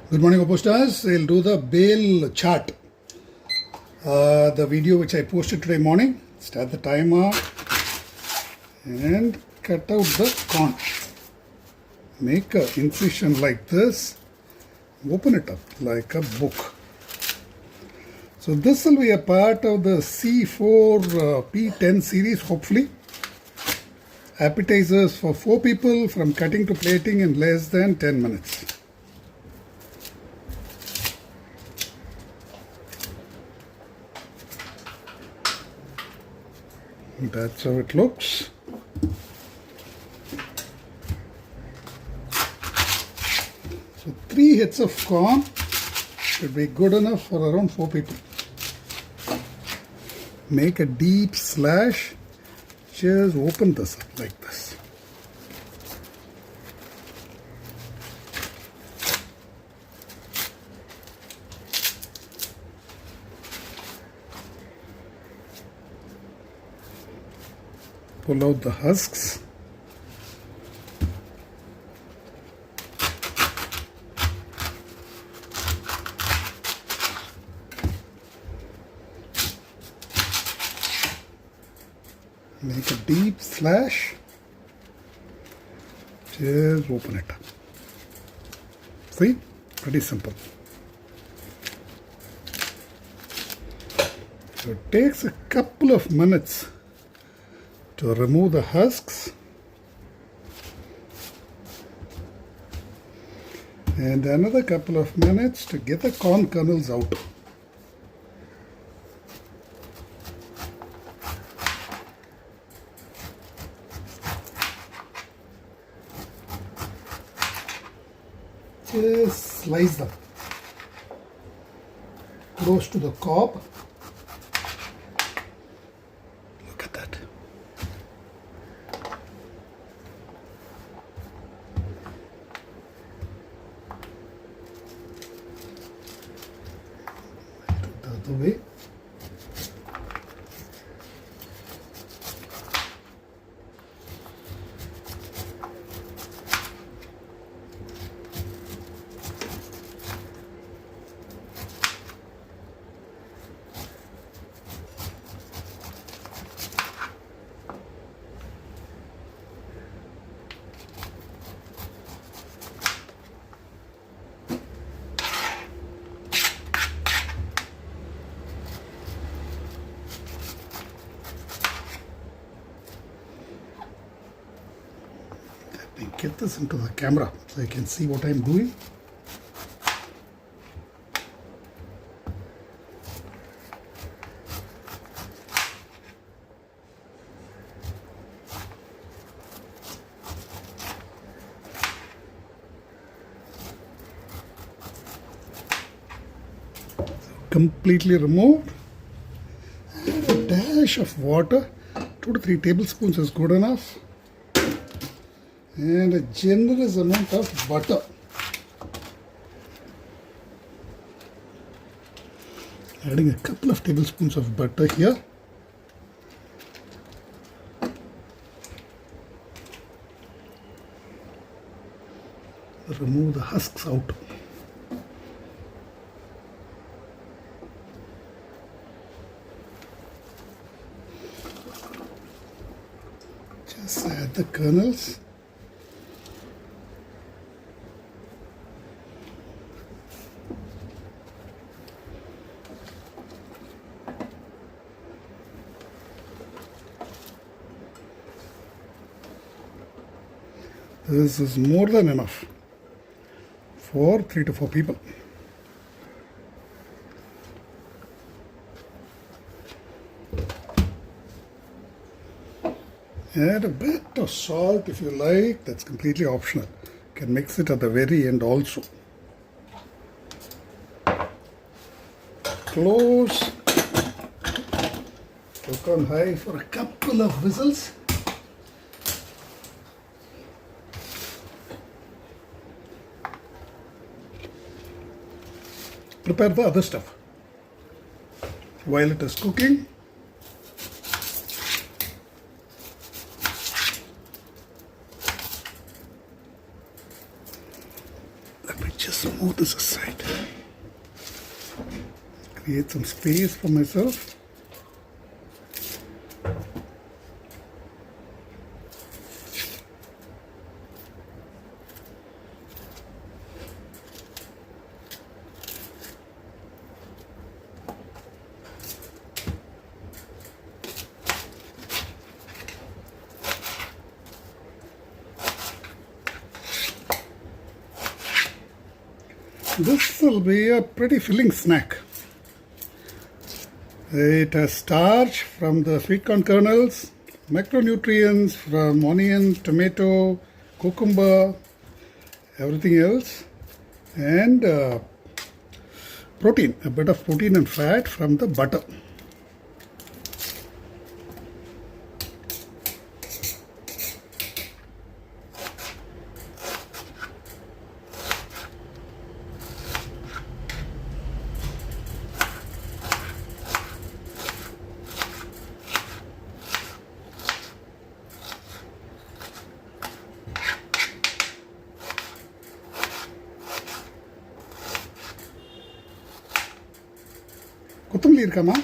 Good morning, OPOS stars. We'll do the Bhel chart. The video which I posted today morning. Start the timer and cut out the corn. Make an incision like this. Open it up like a book. So this will be a part of the C4P10 series, hopefully. Appetizers for 4 people, from cutting to plating in less than 10 minutes. That's how it looks. So 3 heads of corn should be good enough for around 4 people. Make a deep slash. Just open this up like this. Pull out the husks. Make a deep slash. Just open it up. See? Pretty simple. So it takes a couple of minutes to remove the husks, and another couple of minutes to get the corn kernels out. Just slice them close to the cob. Look at that. The other way. Get this into the camera so you can see what I'm doing. Completely removed. And a dash of water, 2 to 3 tablespoons is good enough. And a generous amount of butter. Adding a couple of tablespoons of butter here. Remove the husks out. Just add the kernels. This is more than enough for 3 to 4 people. Add a bit of salt if you like, that's completely optional. You can mix it at the very end also. Close. Cook on high for a couple of whistles. Prepare the other stuff. While it is cooking, let me just move this aside. Create some space for myself. This will be a pretty filling snack. It has starch from the sweet corn kernels, macronutrients from onion, tomato, cucumber, everything else, and protein, a bit of protein and fat from the butter. கொத்தமல்லி இருக்காமா?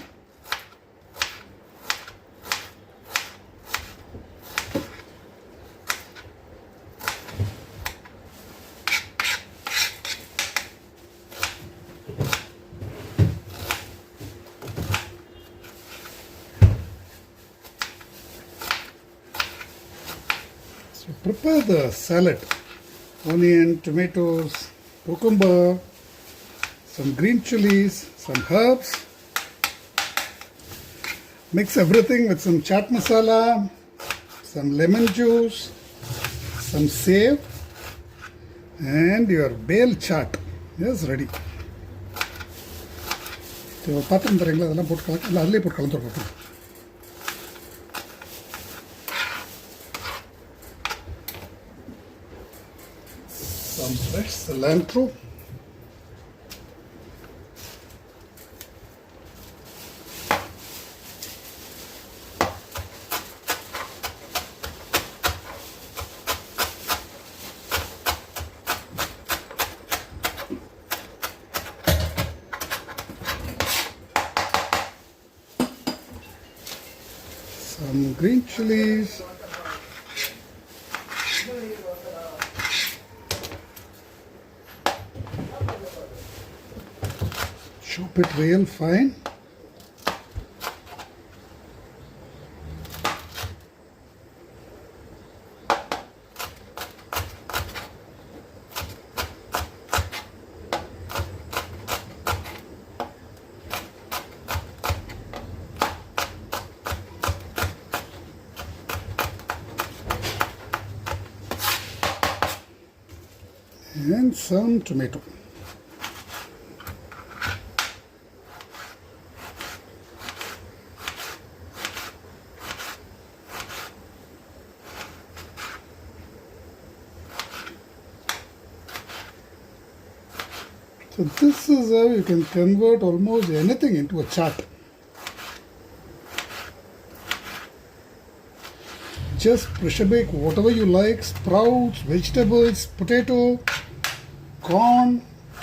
So prepare the salad. Onion, tomatoes, cucumber, some green chilies, some herbs. Mix everything with some chaat masala, some lemon juice, some save, and your Bhel chaat is ready. So, பாத்திரம் தரீங்களா? அதெல்லாம் போட்டு கலக்க இல்லை அதிலே போட்டு கலந்துருக்கோம். Some fresh cilantro. Some green chilies, chop it real fine. And some tomato. So this is how you can convert almost anything into a chaat. Just pressure bake whatever you like, sprouts, vegetables, potato, corn,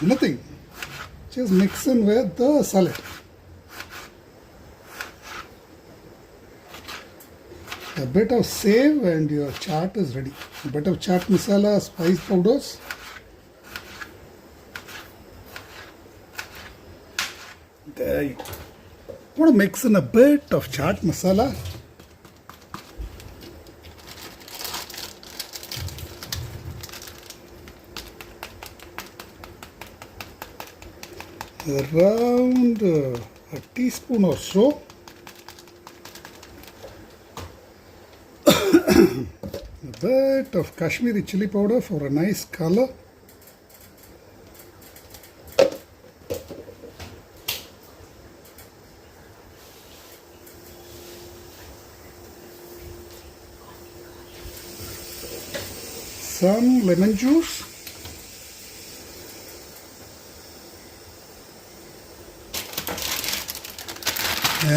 nothing. Just mix in with the salad. A bit of save and your chaat is ready. A bit of chaat masala, spice powders. There you go. Want to mix in a bit of chaat masala. Around a teaspoon or so. A bit of Kashmiri chili powder for a nice color. Some lemon juice.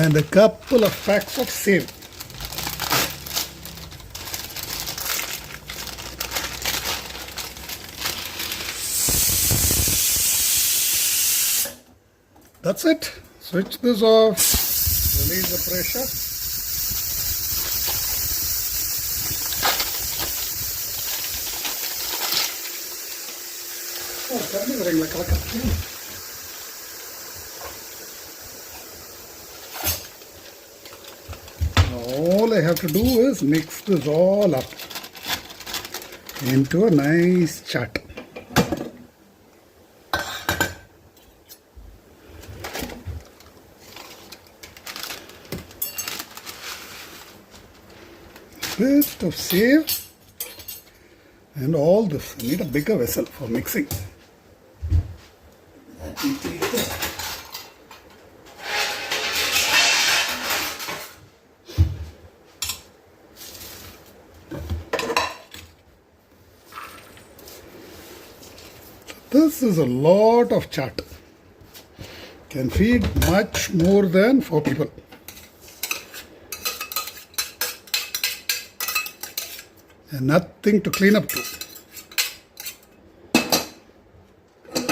And a couple of packs of save. That's it. Switch this off. Release the pressure. Oh, tell me the ring like a all I have to do is mix this all up into a nice chaat. Bit of save and all this. I need a bigger vessel for mixing. This is a lot of chaat. Can feed much more than 4 people. And nothing to clean up to.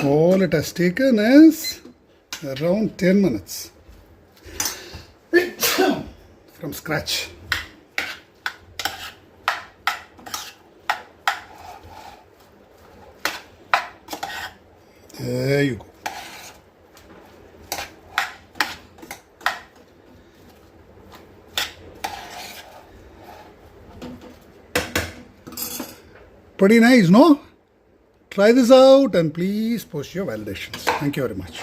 All it has taken is around 10 minutes from scratch. There you go. Pretty nice, no? Try this out and please post your validations. Thank you very much.